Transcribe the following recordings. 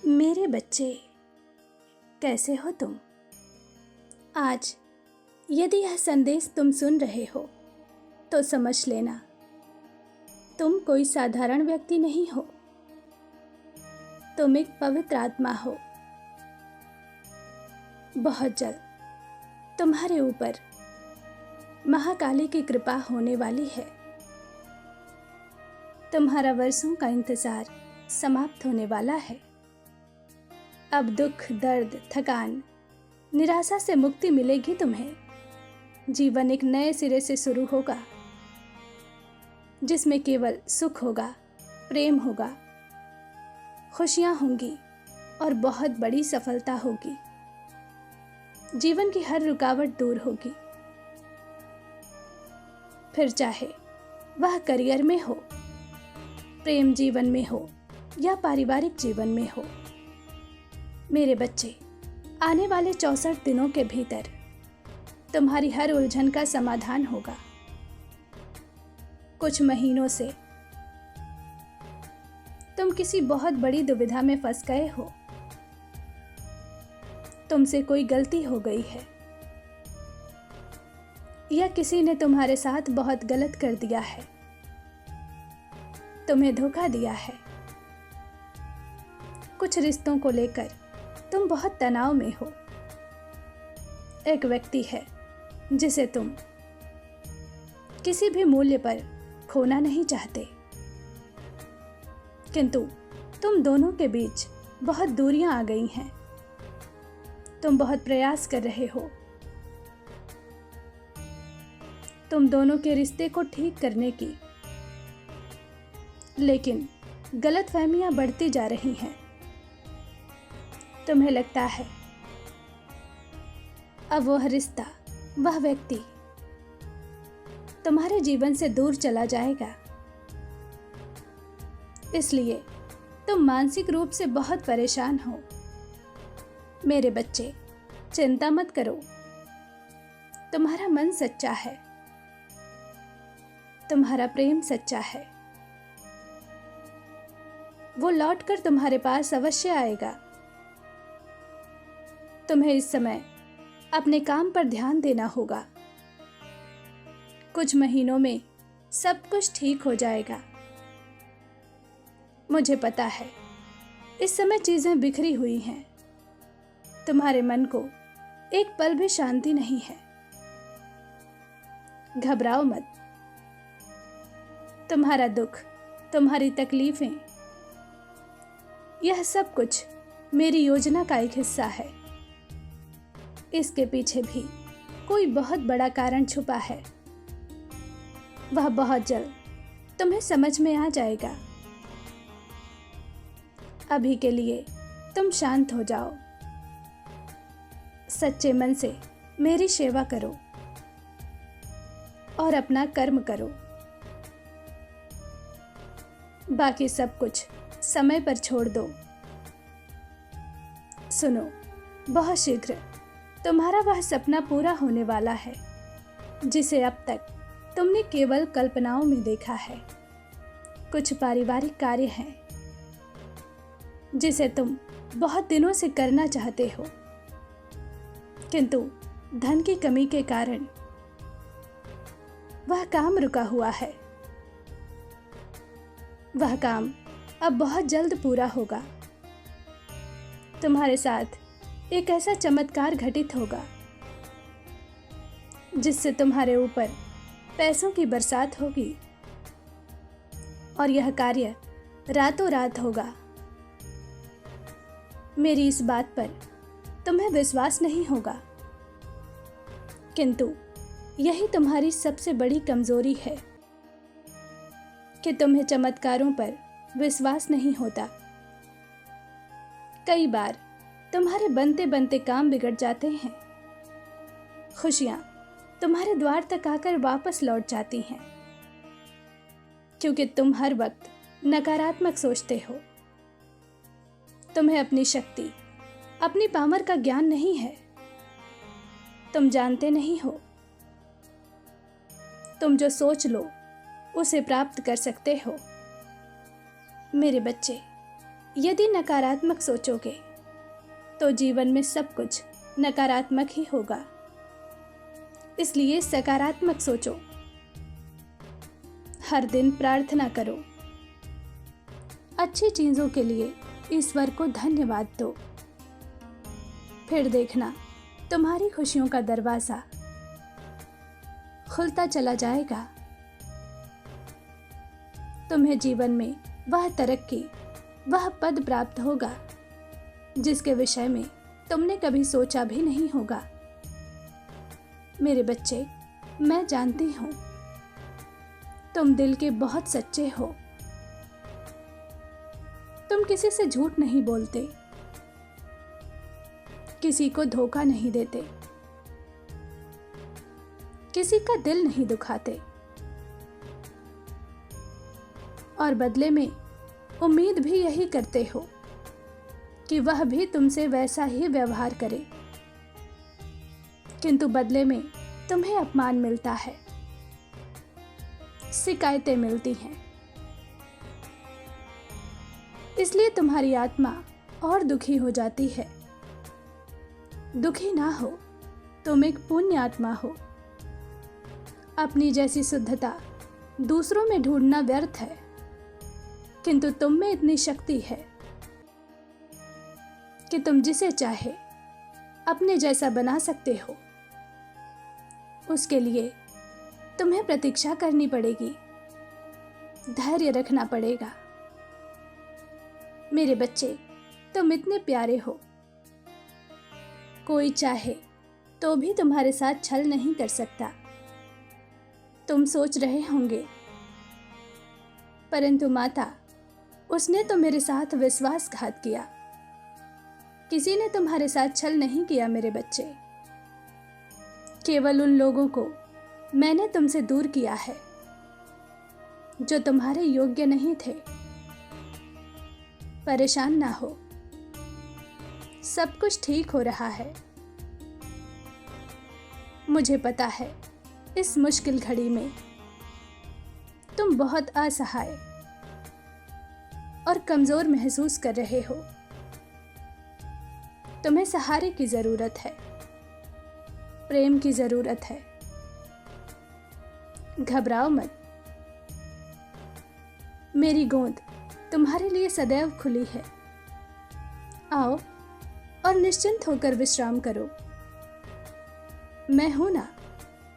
मेरे बच्चे, कैसे हो तुम? आज यदि यह संदेश तुम सुन रहे हो तो समझ लेना, तुम कोई साधारण व्यक्ति नहीं हो। तुम एक पवित्र आत्मा हो। बहुत जल्द तुम्हारे ऊपर महाकाली की कृपा होने वाली है। तुम्हारा वर्षों का इंतजार समाप्त होने वाला है। अब दुख, दर्द, थकान, निराशा से मुक्ति मिलेगी तुम्हें। जीवन एक नए सिरे से शुरू होगा, जिसमें केवल सुख होगा, प्रेम होगा, खुशियां होंगी और बहुत बड़ी सफलता होगी। जीवन की हर रुकावट दूर होगी, फिर चाहे वह करियर में हो, प्रेम जीवन में हो या पारिवारिक जीवन में हो। मेरे बच्चे, आने वाले 64 दिनों के भीतर तुम्हारी हर उलझन का समाधान होगा। कुछ महीनों से तुम किसी बहुत बड़ी दुविधा में फंस गए हो। तुमसे कोई गलती हो गई है या किसी ने तुम्हारे साथ बहुत गलत कर दिया है, तुम्हें धोखा दिया है। कुछ रिश्तों को लेकर तुम बहुत तनाव में हो। एक व्यक्ति है जिसे तुम किसी भी मूल्य पर खोना नहीं चाहते, किंतु तुम दोनों के बीच बहुत दूरियां आ गई हैं। तुम बहुत प्रयास कर रहे हो तुम दोनों के रिश्ते को ठीक करने की, लेकिन गलतफहमियां बढ़ती जा रही हैं। तुम्हें लगता है अब वह रिश्ता, वह व्यक्ति तुम्हारे जीवन से दूर चला जाएगा, इसलिए तुम मानसिक रूप से बहुत परेशान हो। मेरे बच्चे, चिंता मत करो। तुम्हारा मन सच्चा है, तुम्हारा प्रेम सच्चा है। वो लौटकर तुम्हारे पास अवश्य आएगा। तुम्हें इस समय अपने काम पर ध्यान देना होगा। कुछ महीनों में सब कुछ ठीक हो जाएगा। मुझे पता है इस समय चीजें बिखरी हुई हैं। तुम्हारे मन को एक पल भी शांति नहीं है। घबराओ मत। तुम्हारा दुख, तुम्हारी तकलीफें, यह सब कुछ मेरी योजना का एक हिस्सा है। इसके पीछे भी कोई बहुत बड़ा कारण छुपा है। वह बहुत जल्द तुम्हें समझ में आ जाएगा। अभी के लिए तुम शांत हो जाओ। सच्चे मन से मेरी सेवा करो और अपना कर्म करो। बाकी सब कुछ समय पर छोड़ दो। सुनो, बहुत शीघ्र तुम्हारा वह सपना पूरा होने वाला है जिसे अब तक तुमने केवल कल्पनाओं में देखा है। कुछ पारिवारिक कार्य हैं जिसे तुम बहुत दिनों से करना चाहते हो, किंतु धन की कमी के कारण वह काम रुका हुआ है। वह काम अब बहुत जल्द पूरा होगा। तुम्हारे साथ एक ऐसा चमत्कार घटित होगा जिससे तुम्हारे ऊपर पैसों की बरसात होगी, और यह कार्य रातों रात होगा। मेरी इस बात पर तुम्हें विश्वास नहीं होगा, किंतु यही तुम्हारी सबसे बड़ी कमजोरी है कि तुम्हें चमत्कारों पर विश्वास नहीं होता। कई बार तुम्हारे बनते बनते काम बिगड़ जाते हैं। खुशियां तुम्हारे द्वार तक आकर वापस लौट जाती हैं, क्योंकि तुम हर वक्त नकारात्मक सोचते हो। तुम्हें अपनी शक्ति, अपनी पावर का ज्ञान नहीं है। तुम जानते नहीं हो तुम जो सोच लो उसे प्राप्त कर सकते हो। मेरे बच्चे, यदि नकारात्मक सोचोगे तो जीवन में सब कुछ नकारात्मक ही होगा। इसलिए सकारात्मक सोचो, हर दिन प्रार्थना करो, अच्छी चीज़ों के लिए ईश्वर को धन्यवाद दो। फिर देखना तुम्हारी खुशियों का दरवाज़ा खुलता चला जाएगा। तुम्हें जीवन में वह तरक्की, वह पद प्राप्त होगा जिसके विषय में तुमने कभी सोचा भी नहीं होगा। मेरे बच्चे, मैं जानती हूँ तुम दिल के बहुत सच्चे हो। तुम किसी से झूठ नहीं बोलते, किसी को धोखा नहीं देते, किसी का दिल नहीं दुखाते और बदले में उम्मीद भी यही करते हो कि वह भी तुमसे वैसा ही व्यवहार करे, किंतु बदले में तुम्हें अपमान मिलता है, शिकायतें मिलती हैं। इसलिए तुम्हारी आत्मा और दुखी हो जाती है। दुखी ना हो, तुम एक पुण्य आत्मा हो। अपनी जैसी शुद्धता दूसरों में ढूंढना व्यर्थ है, किंतु तुम में इतनी शक्ति है कि तुम जिसे चाहे अपने जैसा बना सकते हो। उसके लिए तुम्हें प्रतीक्षा करनी पड़ेगी, धैर्य रखना पड़ेगा। मेरे बच्चे, तुम इतने प्यारे हो, कोई चाहे तो भी तुम्हारे साथ छल नहीं कर सकता। तुम सोच रहे होंगे, परंतु माता, उसने तो मेरे साथ विश्वासघात किया। किसी ने तुम्हारे साथ छल नहीं किया मेरे बच्चे। केवल उन लोगों को मैंने तुमसे दूर किया है जो तुम्हारे योग्य नहीं थे। परेशान ना हो, सब कुछ ठीक हो रहा है। मुझे पता है इस मुश्किल घड़ी में तुम बहुत असहाय और कमजोर महसूस कर रहे हो। तुम्हें सहारे की जरूरत है, प्रेम की जरूरत है। घबराओ मत, मेरी गोद तुम्हारे लिए सदैव खुली है। आओ और निश्चिंत होकर विश्राम करो। मैं हूं ना,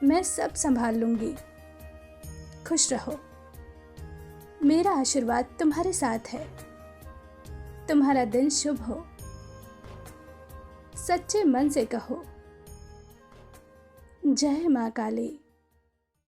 मैं सब संभाल लूंगी। खुश रहो, मेरा आशीर्वाद तुम्हारे साथ है। तुम्हारा दिन शुभ हो। सच्चे मन से कहो, जय मां काली।